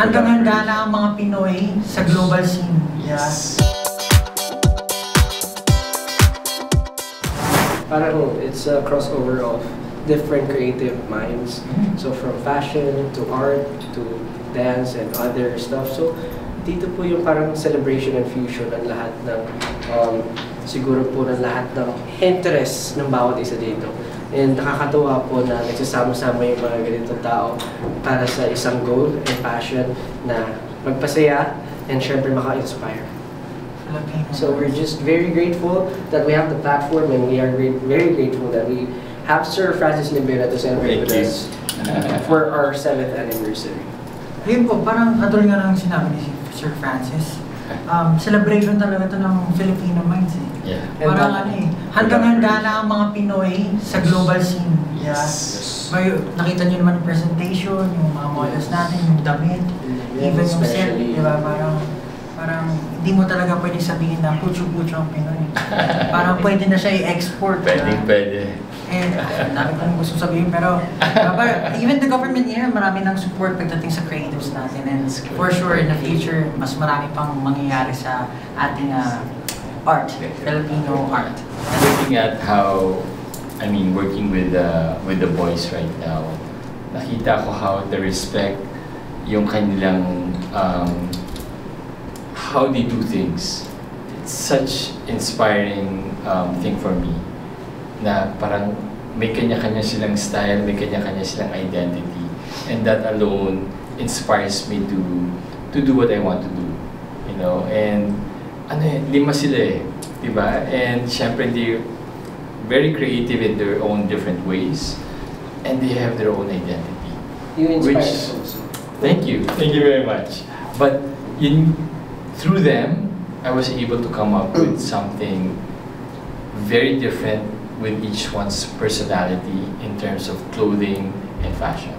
Handang-handa na ang mga Pinoy sa global scene. Yes. Parang it's a crossover of different creative minds. So from fashion to art to dance and other stuff. So dito po yung parang celebration and fusion ng lahat ng siguro po ng lahat ng interests ng bawat isa dito. And nakakatuwa po na nagsasama-sama yung mga ganitong tao para sa isang goal and passion na magpasaya and syempre maka-inspire. So we're just very grateful that we have the platform, and we are very grateful that we have Sir Francis Nimbera to celebrate with us for our 7th anniversary. Ayun po, parang katulad nga ng sinabi ni Sir Francis, celebration talaga ito ng Filipino minds eh. Yeah. Parang ano eh, handang-handa na ang mga Pinoy sa global scene. Yeah. Yes. May, nakita niyo naman yung presentation, yung mga models natin, yung damit, even yung set, di ba? Parang hindi mo talaga pwede sabihin na putyo-putyo ang Pinoy. Parang pwede na siya i-export. Pwede. And dami ko gusto sabihin, pero even the government here, marami ng support pagdating sa creatives natin. And for sure, in the future, mas marami pang mangyayari sa ating art, Filipino art. Looking at how, working with the boys right now, nakita ko how they respect yung kanilang how they do things. It's such inspiring thing for me. Na parang may kanya-kanya silang style, may kanya-kanya silang identity. And that alone inspires me to do what I want to do. You know, and lima sila eh, diba? And syempre they're very creative in their own different ways. And they have their own identity. You inspire us also. Thank you very much. But through them, I was able to come up with something very different with each one's personality in terms of clothing and fashion.